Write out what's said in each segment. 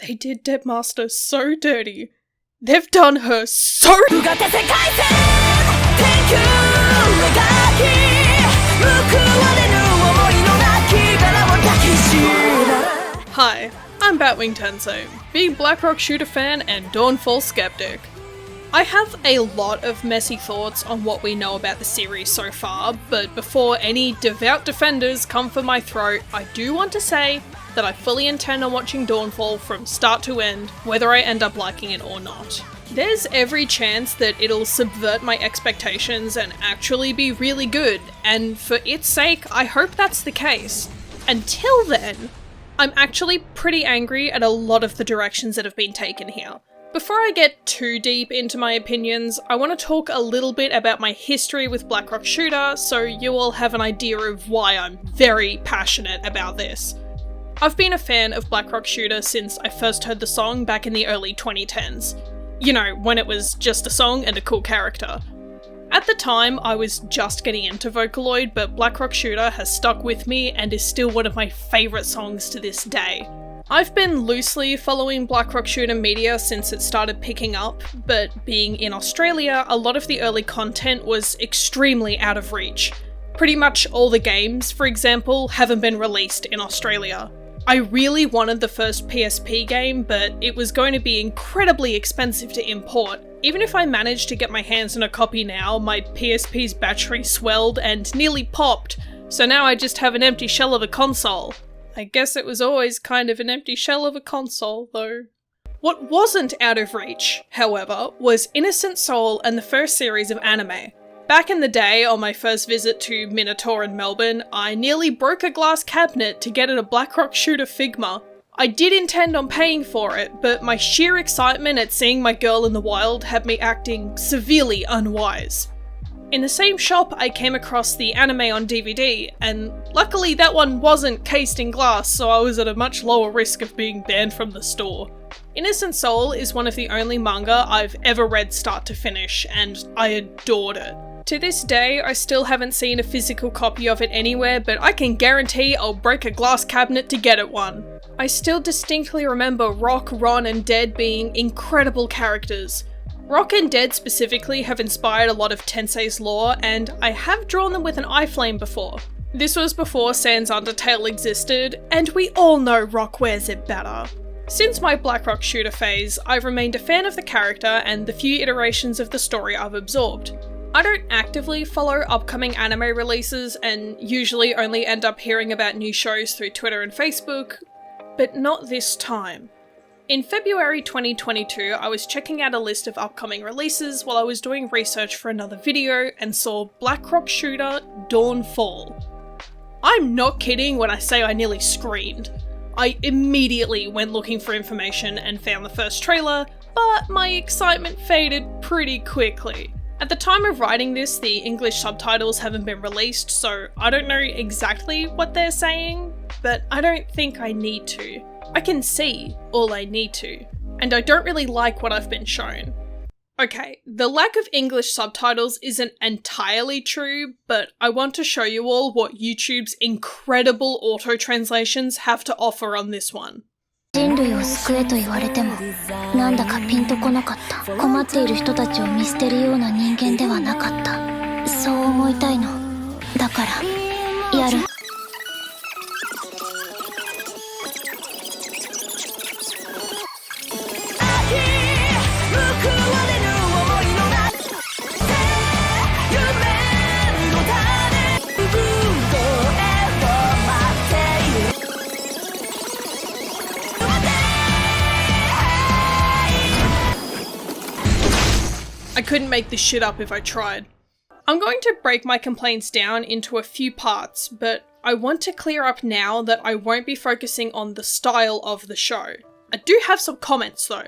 They did Debmaster so dirty. They've done her so Hi, I'm Batwing Tensei, big Blackrock Shooter fan and Dawnfall skeptic. I have a lot of messy thoughts on what we know about the series so far, but before any devout defenders come for my throat, I do want to say that I fully intend on watching Dawnfall from start to end, whether I end up liking it or not. There's every chance that it'll subvert my expectations and actually be really good, and for its sake, I hope that's the case. Until then, I'm actually pretty angry at a lot of the directions that have been taken here. Before I get too deep into my opinions, I want to talk a little bit about my history with Blackrock Shooter so you all have an idea of why I'm very passionate about this. I've been a fan of Blackrock Shooter since I first heard the song back in the early 2010s. You know, when it was just a song and a cool character. At the time, I was just getting into Vocaloid, but Blackrock Shooter has stuck with me and is still one of my favourite songs to this day. I've been loosely following Blackrock Shooter media since it started picking up, but being in Australia, a lot of the early content was extremely out of reach. Pretty much all the games, for example, haven't been released in Australia. I really wanted the first PSP game, but it was going to be incredibly expensive to import. Even if I managed to get my hands on a copy now, my PSP's battery swelled and nearly popped, so now I just have an empty shell of a console. I guess it was always kind of an empty shell of a console, though. What wasn't out of reach, however, was Innocent Soul and the first series of anime. Back in the day, on my first visit to Minotaur in Melbourne, I nearly broke a glass cabinet to get at a Blackrock Shooter Figma. I did intend on paying for it, but my sheer excitement at seeing my girl in the wild had me acting severely unwise. In the same shop, I came across the anime on DVD, and luckily that one wasn't cased in glass, so I was at a much lower risk of being banned from the store. Innocent Soul is one of the only manga I've ever read start to finish, and I adored it. To this day, I still haven't seen a physical copy of it anywhere, but I can guarantee I'll break a glass cabinet to get at one. I still distinctly remember Rock, Ron, and Dead being incredible characters. Rock and Dead specifically have inspired a lot of Tensei's lore, and I have drawn them with an iflame before. This was before Sans Undertale existed, and we all know Rock wears it better. Since my Blackrock Shooter phase, I've remained a fan of the character and the few iterations of the story I've absorbed. I don't actively follow upcoming anime releases and usually only end up hearing about new shows through Twitter and Facebook, but not this time. In February 2022, I was checking out a list of upcoming releases while I was doing research for another video and saw Blackrock Shooter Dawnfall. I'm not kidding when I say I nearly screamed. I immediately went looking for information and found the first trailer, but my excitement faded pretty quickly. At the time of writing this, the English subtitles haven't been released, so I don't know exactly what they're saying, but I don't think I need to. I can see all I need to, and I don't really like what I've been shown. Okay, the lack of English subtitles isn't entirely true, but I want to show you all what YouTube's incredible auto-translations have to offer on this one. 人類を救えと言われてもなんだかピンとこなかった困っている人たちを見捨てるような人間ではなかったそう思いたいのだからやる I couldn't make this shit up if I tried. I'm going to break my complaints down into a few parts, but I want to clear up now that I won't be focusing on the style of the show. I do have some comments though.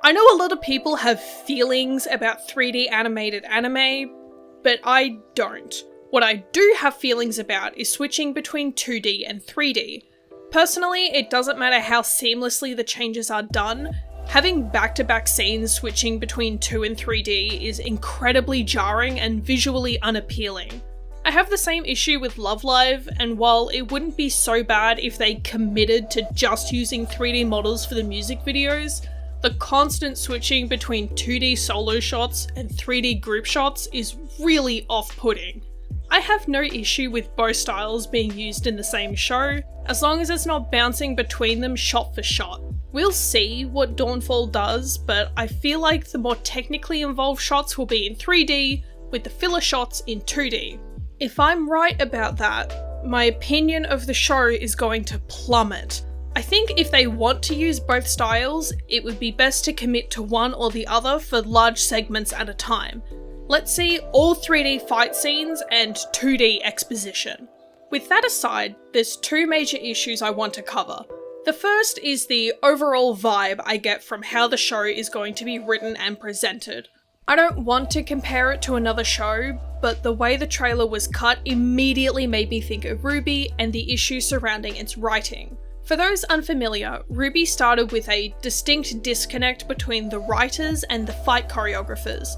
I know a lot of people have feelings about 3D animated anime, but I don't. What I do have feelings about is switching between 2D and 3D. Personally, it doesn't matter how seamlessly the changes are done. Having back-to-back scenes switching between 2 and 3D is incredibly jarring and visually unappealing. I have the same issue with Love Live, and while it wouldn't be so bad if they committed to just using 3D models for the music videos, the constant switching between 2D solo shots and 3D group shots is really off-putting. I have no issue with both styles being used in the same show, as long as it's not bouncing between them shot for shot. We'll see what Dawnfall does, but I feel like the more technically involved shots will be in 3D, with the filler shots in 2D. If I'm right about that, my opinion of the show is going to plummet. I think if they want to use both styles, it would be best to commit to one or the other for large segments at a time. Let's see all 3D fight scenes and 2D exposition. With that aside, there's two major issues I want to cover. The first is the overall vibe I get from how the show is going to be written and presented. I don't want to compare it to another show, but the way the trailer was cut immediately made me think of RWBY and the issues surrounding its writing. For those unfamiliar, RWBY started with a distinct disconnect between the writers and the fight choreographers.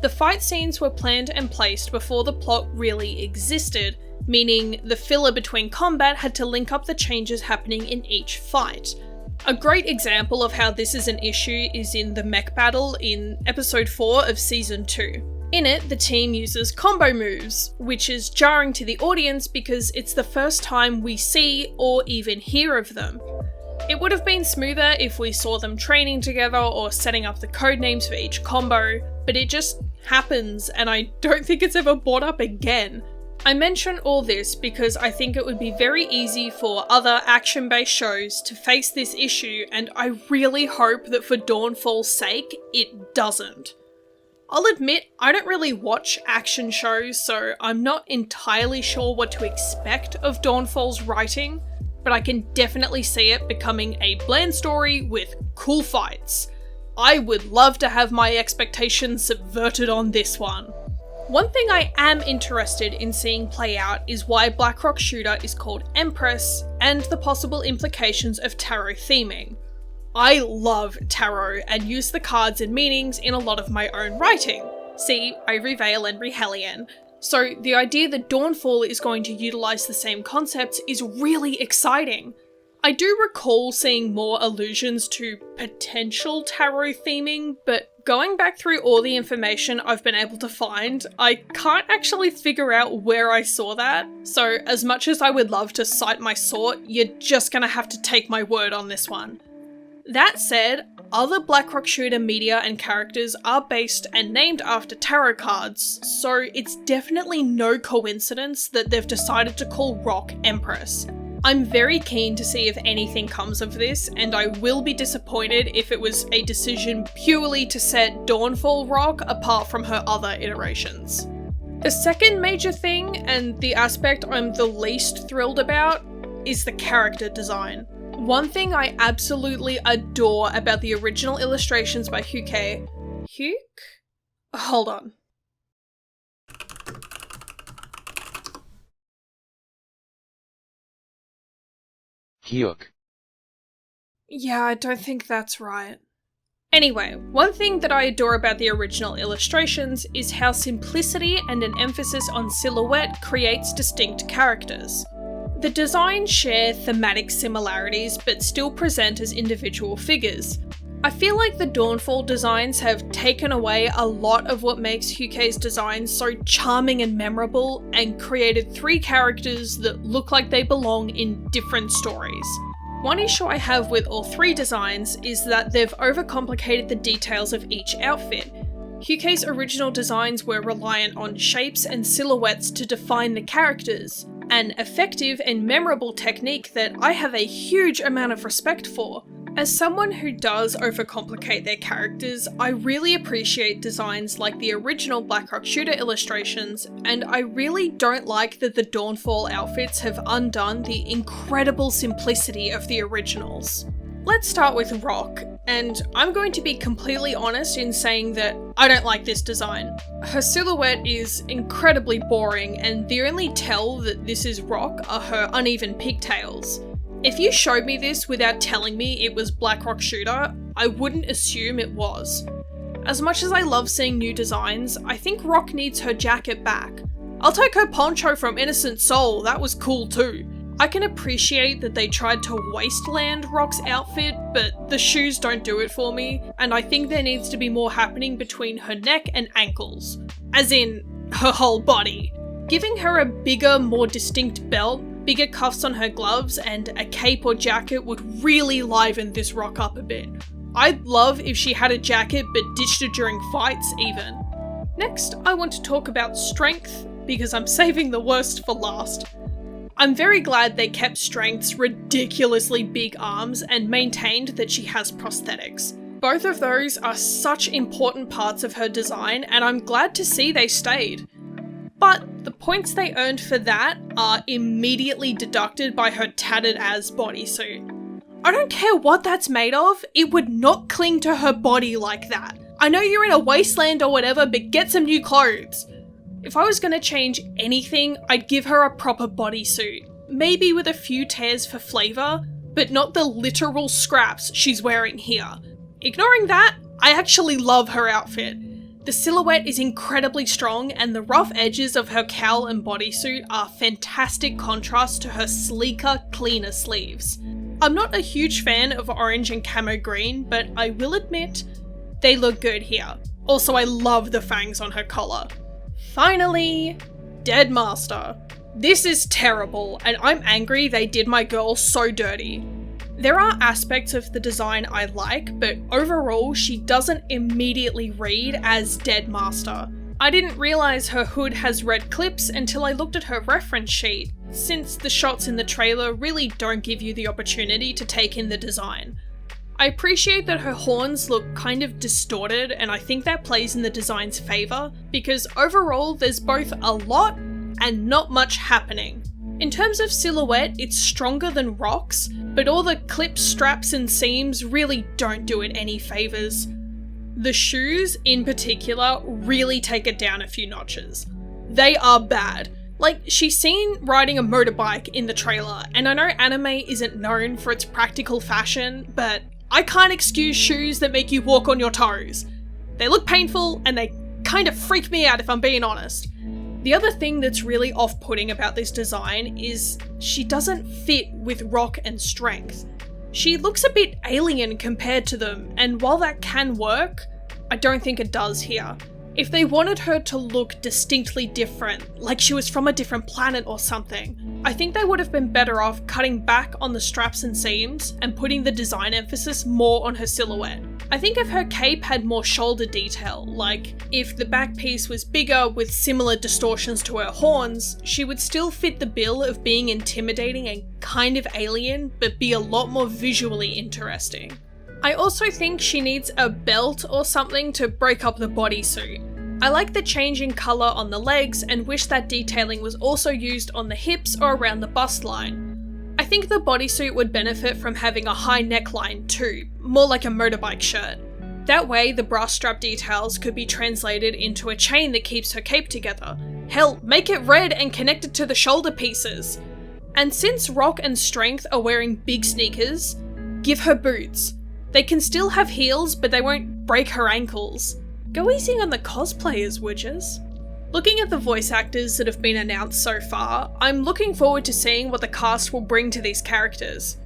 The fight scenes were planned and placed before the plot really existed, meaning the filler between combat had to link up the changes happening in each fight. A great example of how this is an issue is in the mech battle in episode 4 of season 2. In it, the team uses combo moves, which is jarring to the audience because it's the first time we see or even hear of them. It would have been smoother if we saw them training together or setting up the codenames for each combo, but it just happens and I don't think it's ever brought up again. I mention all this because I think it would be very easy for other action-based shows to face this issue, and I really hope that for Dawnfall's sake, it doesn't. I'll admit, I don't really watch action shows, so I'm not entirely sure what to expect of Dawnfall's writing, but I can definitely see it becoming a bland story with cool fights. I would love to have my expectations subverted on this one. One thing I am interested in seeing play out is why Blackrock Shooter is called Empress, and the possible implications of tarot theming. I love tarot and use the cards and meanings in a lot of my own writing. See Ivory Vale and Hellion. So the idea that Dawnfall is going to utilise the same concepts is really exciting. I do recall seeing more allusions to potential tarot theming, but going back through all the information I've been able to find, I can't actually figure out where I saw that. So as much as I would love to cite my source, you're just gonna have to take my word on this one. That said, other Blackrock Shooter media and characters are based and named after tarot cards, so it's definitely no coincidence that they've decided to call Rock Empress. I'm very keen to see if anything comes of this, and I will be disappointed if it was a decision purely to set Dawnfall Rock apart from her other iterations. The second major thing, and the aspect I'm the least thrilled about, is the character design. One thing I absolutely adore about the original illustrations by Huke? Hold on. Huke. Yeah, I don't think that's right. Anyway, one thing that I adore about the original illustrations is how simplicity and an emphasis on silhouette creates distinct characters. The designs share thematic similarities but still present as individual figures. I feel like the Dawnfall designs have taken away a lot of what makes Huke's designs so charming and memorable, and created three characters that look like they belong in different stories. One issue I have with all three designs is that they've overcomplicated the details of each outfit. Huke's original designs were reliant on shapes and silhouettes to define the characters, an effective and memorable technique that I have a huge amount of respect for. As someone who does overcomplicate their characters, I really appreciate designs like the original Blackrock Shooter illustrations, and I really don't like that the Dawnfall outfits have undone the incredible simplicity of the originals. Let's start with Rock, and I'm going to be completely honest in saying that I don't like this design. Her silhouette is incredibly boring, and the only tell that this is Rock are her uneven pigtails. If you showed me this without telling me it was Blackrock Shooter, I wouldn't assume it was. As much as I love seeing new designs, I think Rock needs her jacket back. I'll take her poncho from Innocent Soul, that was cool too. I can appreciate that they tried to wasteland Rock's outfit, but the shoes don't do it for me, and I think there needs to be more happening between her neck and ankles. As in, her whole body. Giving her a bigger, more distinct belt, bigger cuffs on her gloves, and a cape or jacket would really liven this Rock up a bit. I'd love if she had a jacket but ditched it during fights even. Next, I want to talk about strength, because I'm saving the worst for last. I'm very glad they kept Strength's ridiculously big arms and maintained that she has prosthetics. Both of those are such important parts of her design, and I'm glad to see they stayed. But the points they earned for that are immediately deducted by her tattered as bodysuit. I don't care what that's made of, it would not cling to her body like that. I know you're in a wasteland or whatever, but get some new clothes. If I was going to change anything, I'd give her a proper bodysuit. Maybe with a few tears for flavour, but not the literal scraps she's wearing here. Ignoring that, I actually love her outfit. The silhouette is incredibly strong, and the rough edges of her cowl and bodysuit are fantastic contrast to her sleeker, cleaner sleeves. I'm not a huge fan of orange and camo green, but I will admit, they look good here. Also, I love the fangs on her collar. Finally, Dead Master. This is terrible, and I'm angry they did my girl so dirty. There are aspects of the design I like, but overall she doesn't immediately read as Dead Master. I didn't realise her hood has red clips until I looked at her reference sheet, since the shots in the trailer really don't give you the opportunity to take in the design. I appreciate that her horns look kind of distorted, and I think that plays in the design's favour, because overall there's both a lot and not much happening. In terms of silhouette, it's stronger than Rock's, but all the clips, straps and seams really don't do it any favours. The shoes, in particular, really take it down a few notches. They are bad. Like, she's seen riding a motorbike in the trailer, and I know anime isn't known for its practical fashion, but I can't excuse shoes that make you walk on your toes. They look painful, and they kind of freak me out if I'm being honest. The other thing that's really off-putting about this design is she doesn't fit with Rock and Strength. She looks a bit alien compared to them, and while that can work, I don't think it does here. If they wanted her to look distinctly different, like she was from a different planet or something, I think they would have been better off cutting back on the straps and seams and putting the design emphasis more on her silhouette. I think if her cape had more shoulder detail, like if the back piece was bigger with similar distortions to her horns, she would still fit the bill of being intimidating and kind of alien, but be a lot more visually interesting. I also think she needs a belt or something to break up the bodysuit. I like the change in colour on the legs and wish that detailing was also used on the hips or around the bust line. I think the bodysuit would benefit from having a high neckline too, more like a motorbike shirt. That way the bra strap details could be translated into a chain that keeps her cape together. Hell, make it red and connect it to the shoulder pieces. And since Rock and Strength are wearing big sneakers, give her boots. They can still have heels, but they won't break her ankles. Go easy on the cosplayers, witches. Looking at the voice actors that have been announced so far, I'm looking forward to seeing what the cast will bring to these characters.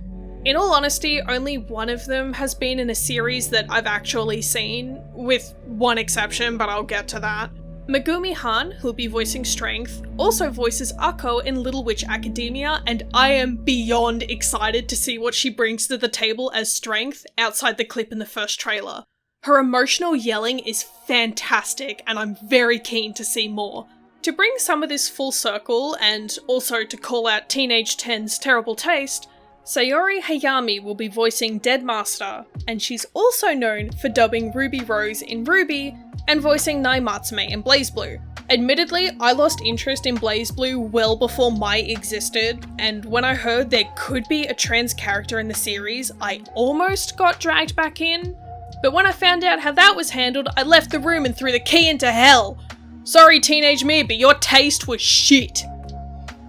In all honesty, only one of them has been in a series that I've actually seen, with one exception, but I'll get to that. Megumi Han, who'll be voicing Strength, also voices Akko in Little Witch Academia, and I am beyond excited to see what she brings to the table as Strength outside the clip in the first trailer. Her emotional yelling is fantastic, and I'm very keen to see more. To bring some of this full circle, and also to call out Teenage 10's terrible taste, Sayori Hayami will be voicing Dead Master, and she's also known for dubbing Ruby Rose in Ruby, and voicing Nai Matsume in BlazBlue. Admittedly, I lost interest in BlazBlue well before Mai existed, and when I heard there could be a trans character in the series, I almost got dragged back in. But when I found out how that was handled, I left the room and threw the key into hell. Sorry, Teenage Me, but your taste was shit.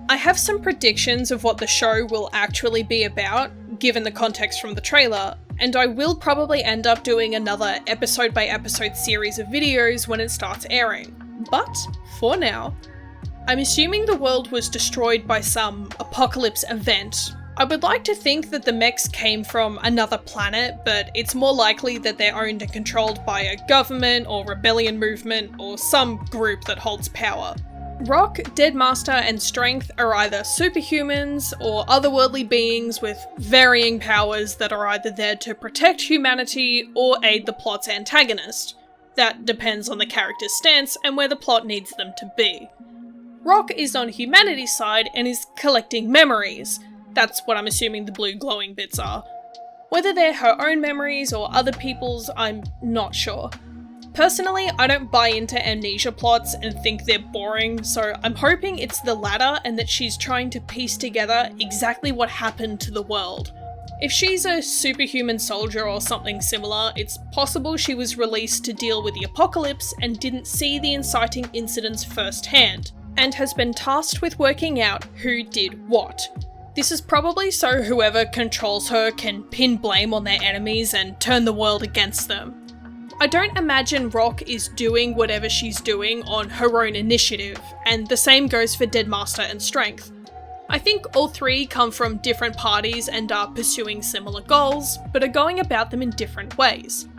I have some predictions of what the show will actually be about, given the context from the trailer, and I will probably end up doing another episode by episode series of videos when it starts airing. But, for now, I'm assuming the world was destroyed by some apocalypse event. I would like to think that the mechs came from another planet, but it's more likely that they're owned and controlled by a government or rebellion movement or some group that holds power. Rock, Deadmaster, and Strength are either superhumans or otherworldly beings with varying powers that are either there to protect humanity or aid the plot's antagonist. That depends on the character's stance and where the plot needs them to be. Rock is on humanity's side and is collecting memories. That's what I'm assuming the blue glowing bits are. Whether they're her own memories or other people's, I'm not sure. Personally, I don't buy into amnesia plots and think they're boring, so I'm hoping it's the latter and that she's trying to piece together exactly what happened to the world. If she's a superhuman soldier or something similar, it's possible she was released to deal with the apocalypse and didn't see the inciting incidents firsthand, and has been tasked with working out who did what. This is probably so whoever controls her can pin blame on their enemies and turn the world against them. I don't imagine Rock is doing whatever she's doing on her own initiative, and the same goes for Deadmaster and Strength. I think all three come from different parties and are pursuing similar goals, but are going about them in different ways.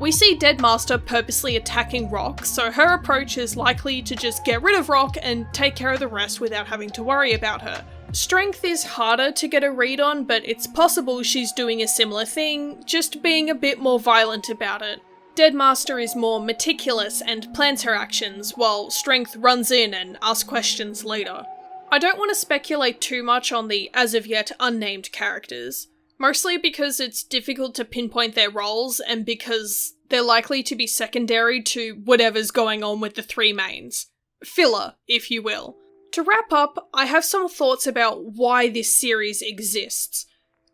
We see Deadmaster purposely attacking Rock, so her approach is likely to just get rid of Rock and take care of the rest without having to worry about her. Strength is harder to get a read on, but it's possible she's doing a similar thing, just being a bit more violent about it. Deadmaster is more meticulous and plans her actions, while Strength runs in and asks questions later. I don't want to speculate too much on the as-of-yet unnamed characters, mostly because it's difficult to pinpoint their roles and because they're likely to be secondary to whatever's going on with the three mains. Filler, if you will. To wrap up, I have some thoughts about why this series exists.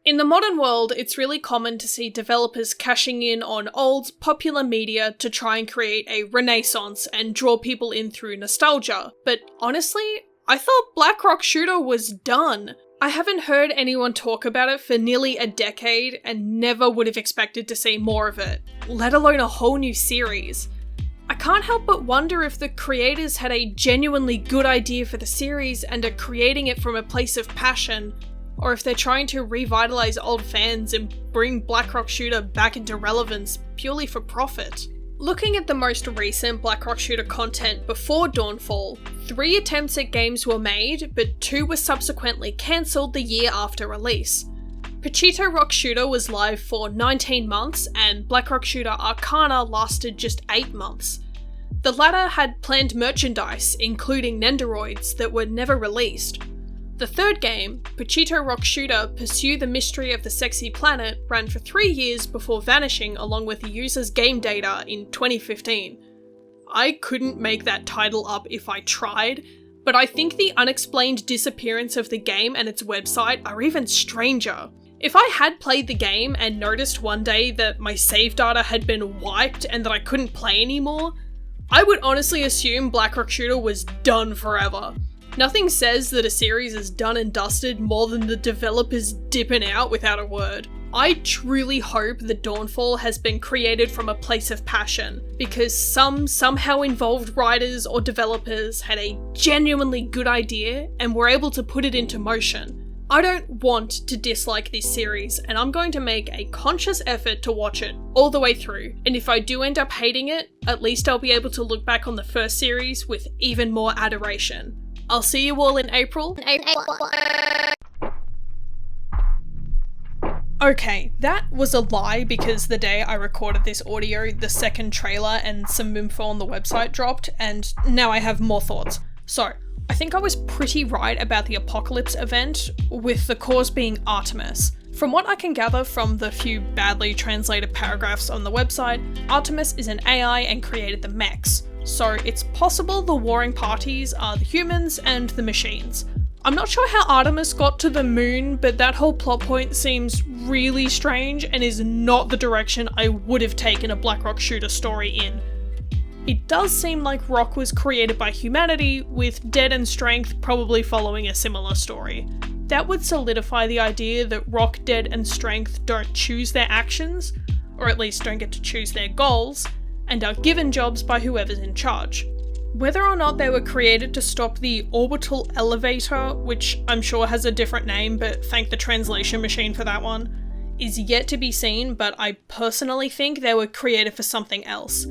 In the modern world, it's really common to see developers cashing in on old, popular media to try and create a renaissance and draw people in through nostalgia. But honestly, I thought Black Rock Shooter was done. I haven't heard anyone talk about it for nearly a decade and never would have expected to see more of it, let alone a whole new series. I can't help but wonder if the creators had a genuinely good idea for the series and are creating it from a place of passion, or if they're trying to revitalize old fans and bring Black Rock Shooter back into relevance purely for profit. Looking at the most recent Black Rock Shooter content before Dawnfall, 3 attempts at games were made, but 2 were subsequently cancelled the year after release. Pachito Rock Shooter was live for 19 months, and Black Rock Shooter Arcana lasted just 8 months. The latter had planned merchandise, including Nendoroids, that were never released. The third game, Pachito Rock Shooter Pursue the Mystery of the Sexy Planet, ran for 3 years before vanishing along with the user's game data in 2015. I couldn't make that title up if I tried, but I think the unexplained disappearance of the game and its website are even stranger. If I had played the game and noticed one day that my save data had been wiped and that I couldn't play anymore, I would honestly assume Black Rock Shooter was done forever. Nothing says that a series is done and dusted more than the developers dipping out without a word. I truly hope that Dawnfall has been created from a place of passion, because some somehow involved writers or developers had a genuinely good idea and were able to put it into motion. I don't want to dislike this series, and I'm going to make a conscious effort to watch it all the way through, and if I do end up hating it, at least I'll be able to look back on the first series with even more adoration. I'll see you all in April. Okay, that was a lie because the day I recorded this audio, the second trailer and some info on the website dropped, and now I have more thoughts. So, I think I was pretty right about the Apocalypse event, with the cause being Artemis. From what I can gather from the few badly translated paragraphs on the website, Artemis is an AI and created the mechs, so it's possible the warring parties are the humans and the machines. I'm not sure how Artemis got to the moon, but that whole plot point seems really strange and is not the direction I would have taken a Black Rock Shooter story in. It does seem like Rock was created by humanity, with Dead and Strength probably following a similar story. That would solidify the idea that Rock, Dead and Strength don't choose their actions, or at least don't get to choose their goals, and are given jobs by whoever's in charge. Whether or not they were created to stop the orbital elevator, which I'm sure has a different name, but thank the translation machine for that one, is yet to be seen, but I personally think they were created for something else.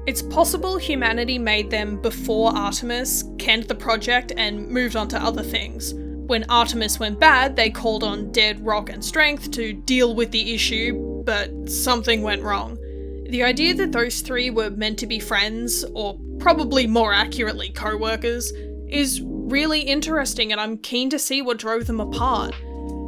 It's possible humanity made them before Artemis, canned the project, and moved on to other things. When Artemis went bad, they called on Dead, Rock, and Strength to deal with the issue, but something went wrong. The idea that those three were meant to be friends, or probably more accurately co-workers, is really interesting, and I'm keen to see what drove them apart.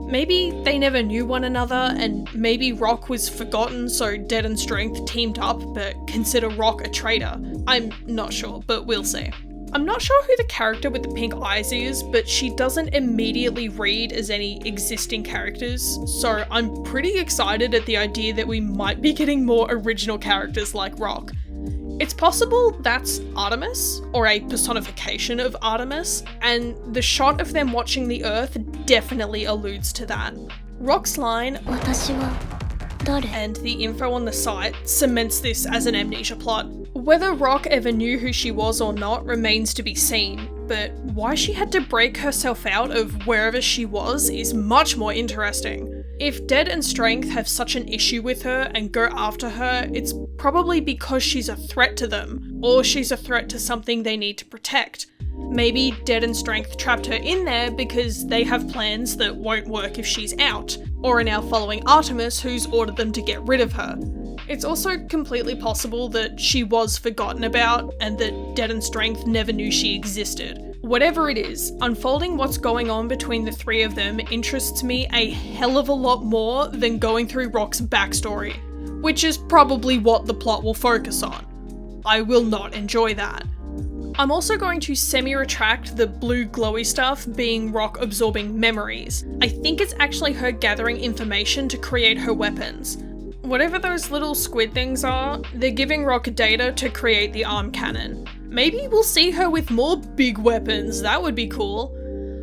Maybe they never knew one another, and maybe Rock was forgotten so Dead and Strength teamed up but consider Rock a traitor. I'm not sure, but we'll see. I'm not sure who the character with the pink eyes is, but she doesn't immediately read as any existing characters, so I'm pretty excited at the idea that we might be getting more original characters like Rock. It's possible that's Artemis, or a personification of Artemis, and the shot of them watching the Earth definitely alludes to that. Rock's line, 私は誰? and the info on the site cements this as an amnesia plot. Whether Rock ever knew who she was or not remains to be seen, but why she had to break herself out of wherever she was is much more interesting. If Dead and Strength have such an issue with her and go after her, it's probably because she's a threat to them, or she's a threat to something they need to protect. Maybe Dead and Strength trapped her in there because they have plans that won't work if she's out, or are now following Artemis, who's ordered them to get rid of her. It's also completely possible that she was forgotten about, and that Dead and Strength never knew she existed. Whatever it is, unfolding what's going on between the three of them interests me a hell of a lot more than going through Rock's backstory, which is probably what the plot will focus on. I will not enjoy that. I'm also going to semi-retract the blue glowy stuff being Rock absorbing memories. I think it's actually her gathering information to create her weapons. Whatever those little squid things are, they're giving Rock data to create the arm cannon. Maybe we'll see her with more big weapons, that would be cool.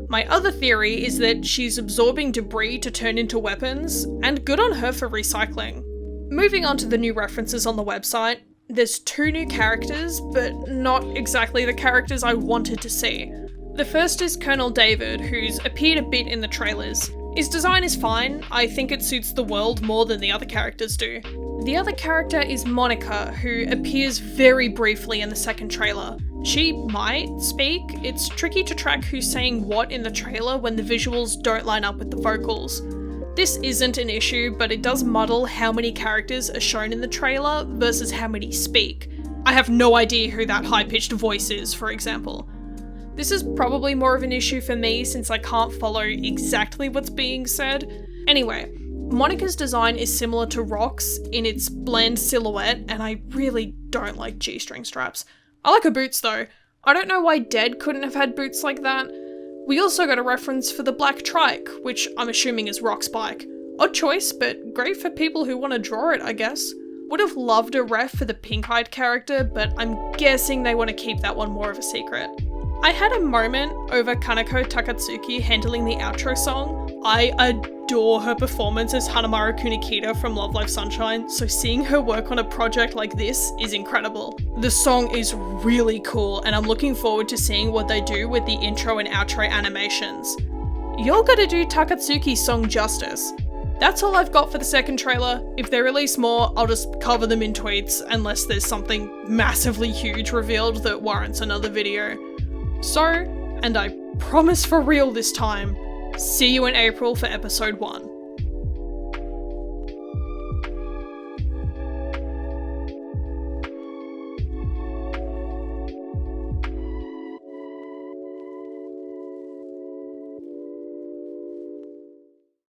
My other theory is that she's absorbing debris to turn into weapons, and good on her for recycling. Moving on to the new references on the website, there's 2 new characters, but not exactly the characters I wanted to see. The first is Colonel David, who's appeared a bit in the trailers. His design is fine, I think it suits the world more than the other characters do. The other character is Monika, who appears very briefly in the second trailer. She might speak, it's tricky to track who's saying what in the trailer when the visuals don't line up with the vocals. This isn't an issue, but it does muddle how many characters are shown in the trailer versus how many speak. I have no idea who that high-pitched voice is, for example. This is probably more of an issue for me since I can't follow exactly what's being said. Anyway, Monika's design is similar to Rock's in its bland silhouette, and I really don't like G-string straps. I like her boots though. I don't know why Dead couldn't have had boots like that. We also got a reference for the black trike, which I'm assuming is Rock's bike. Odd choice, but great for people who want to draw it, I guess. Would have loved a ref for the pink-eyed character, but I'm guessing they want to keep that one more of a secret. I had a moment over Kaneko Takatsuki handling the outro song. I adore her performance as Hanamaru Kunikita from Love Live Sunshine, so seeing her work on a project like this is incredible. The song is really cool, and I'm looking forward to seeing what they do with the intro and outro animations. Y'all gotta do Takatsuki's song justice. That's all I've got for the second trailer. If they release more, I'll just cover them in tweets unless there's something massively huge revealed that warrants another video. So, and I promise for real this time, see you in April for episode 1.